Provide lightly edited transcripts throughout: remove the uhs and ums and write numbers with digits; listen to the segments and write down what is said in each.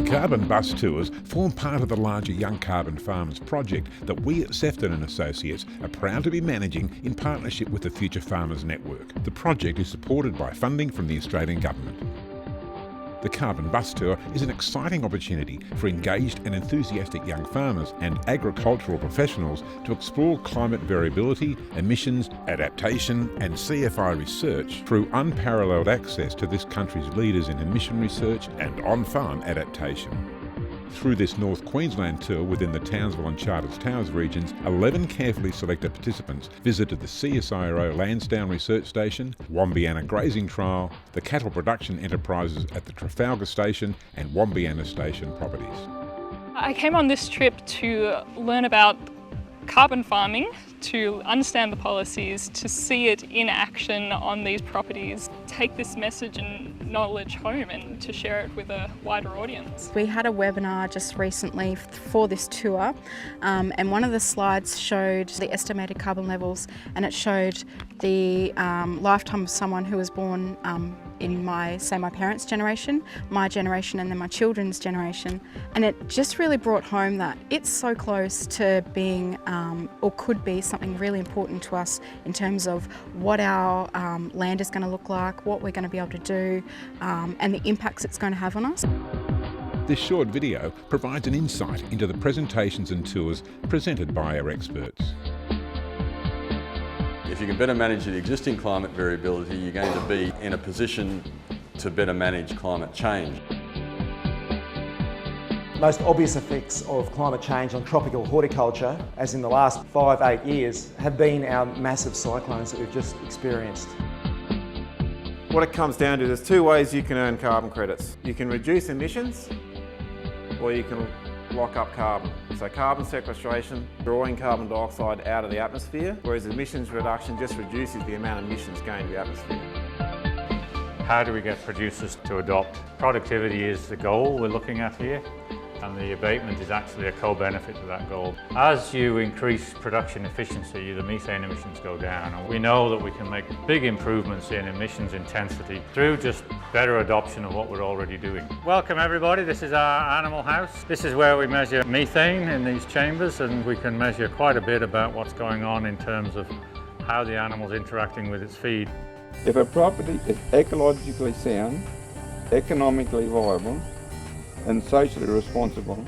Carbon bus tours form part of the larger Young Carbon Farmers project that we at Sefton and Associates are proud to be managing in partnership with the Future Farmers Network. The project is supported by funding from the Australian Government. The Carbon Bus Tour is an exciting opportunity for engaged and enthusiastic young farmers and agricultural professionals to explore climate variability, emissions, adaptation and CFI research through unparalleled access to this country's leaders in emission research and on-farm adaptation. Through this North Queensland tour within the Townsville and Charters Towers regions, 11 carefully selected participants visited the CSIRO Lansdown Research Station, Wambiana grazing trial, the cattle production enterprises at the Trafalgar station and Wambiana station properties. I came on this trip to learn about carbon farming, to understand the policies, to see it in action on these properties, take this message and knowledge home and to share it with a wider audience. We had a webinar just recently for this tour and one of the slides showed the estimated carbon levels, and it showed the lifetime of someone who was born in my parents' generation, my generation and then my children's generation. And it just really brought home that it's so close to being, or could be, something really important to us in terms of what our land is going to look like, what we're going to be able to do, and the impacts it's going to have on us. This short video provides an insight into the presentations and tours presented by our experts. If you can better manage the existing climate variability, you're going to be in a position to better manage climate change. Most obvious effects of climate change on tropical horticulture, as in the last 5-8 years, have been our massive cyclones that we've just experienced. What it comes down to, there's two ways you can earn carbon credits. You can reduce emissions, or you can lock up carbon. So carbon sequestration, drawing carbon dioxide out of the atmosphere, whereas emissions reduction just reduces the amount of emissions going to the atmosphere. How do we get producers to adopt? Productivity is the goal we're looking at here, and the abatement is actually a co-benefit to that goal. As you increase production efficiency, the methane emissions go down, and we know that we can make big improvements in emissions intensity through just better adoption of what we're already doing. Welcome everybody, this is our animal house. This is where we measure methane in these chambers, and we can measure quite a bit about what's going on in terms of how the animal's interacting with its feed. If a property is ecologically sound, economically viable, and socially responsible,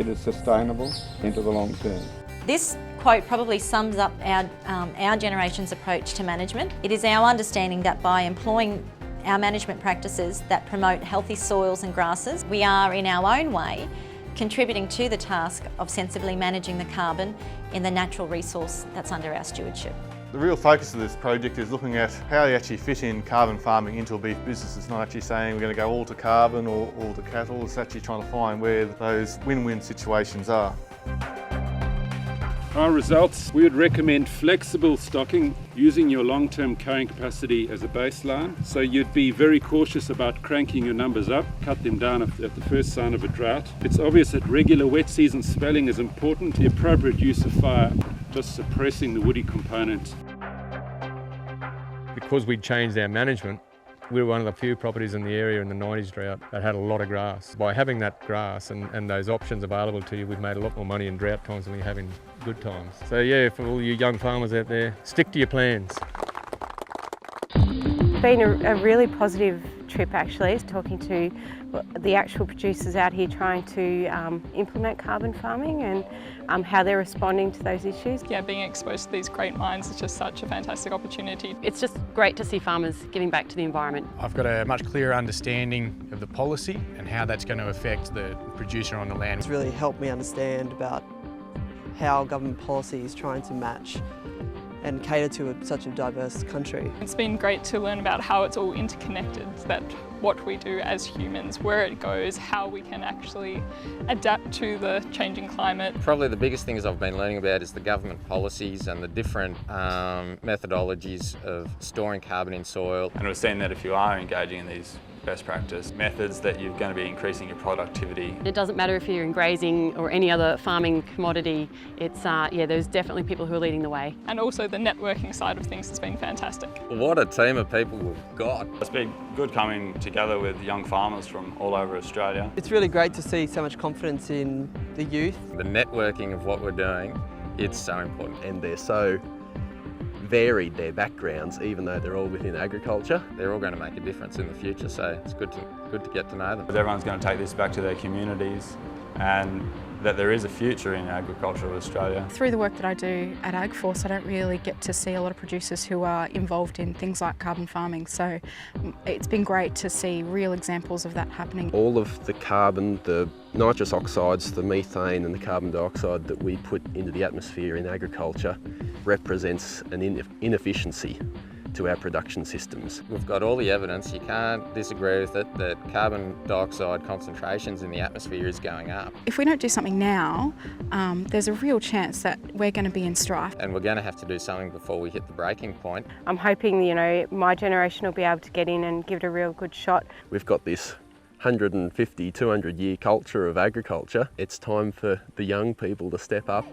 it is sustainable into the long term. This quote probably sums up our generation's approach to management. It is our understanding that by employing our management practices that promote healthy soils and grasses, we are in our own way contributing to the task of sensibly managing the carbon in the natural resource that's under our stewardship. The real focus of this project is looking at how you actually fit in carbon farming into a beef business. It's not actually saying we're going to go all to carbon or all to cattle. It's actually trying to find where those win-win situations are. Our results, we would recommend flexible stocking using your long-term carrying capacity as a baseline. So you'd be very cautious about cranking your numbers up, cut them down at the first sign of a drought. It's obvious that regular wet season spelling is important. The appropriate use of fire, just suppressing the woody component. Because we'd changed our management, we were one of the few properties in the area in the 90s drought that had a lot of grass. By having that grass and those options available to you, we've made a lot more money in drought times than we're having good times. So yeah, for all you young farmers out there, stick to your plans. It's been a really positive trip actually, talking to the actual producers out here trying to implement carbon farming and how they're responding to those issues. Yeah, being exposed to these great minds is just such a fantastic opportunity. It's just great to see farmers giving back to the environment. I've got a much clearer understanding of the policy and how that's going to affect the producer on the land. It's really helped me understand about how government policy is trying to match and cater to such a diverse country. It's been great to learn about how it's all interconnected, that what we do as humans, where it goes, how we can actually adapt to the changing climate. Probably the biggest things I've been learning about is the government policies and the different methodologies of storing carbon in soil. And we're seeing that if you are engaging in these best practice methods that you're going to be increasing your productivity. It doesn't matter if you're in grazing or any other farming commodity, it's, there's definitely people who are leading the way. And also the networking side of things has been fantastic. What a team of people we've got. It's been good coming together with young farmers from all over Australia. It's really great to see so much confidence in the youth. The networking of what we're doing, it's so important. And they're so varied, their backgrounds, even though they're all within agriculture. They're all going to make a difference in the future, so it's good to get to know them. Everyone's going to take this back to their communities, and that there is a future in agriculture of Australia. Through the work that I do at AgForce, I don't really get to see a lot of producers who are involved in things like carbon farming, so it's been great to see real examples of that happening. All of the carbon, the nitrous oxides, the methane and the carbon dioxide that we put into the atmosphere in agriculture represents an inefficiency to our production systems. We've got all the evidence, you can't disagree with it, that carbon dioxide concentrations in the atmosphere is going up. If we don't do something now, there's a real chance that we're going to be in strife. And we're going to have to do something before we hit the breaking point. I'm hoping, my generation will be able to get in and give it a real good shot. We've got this 150, 200 year culture of agriculture. It's time for the young people to step up.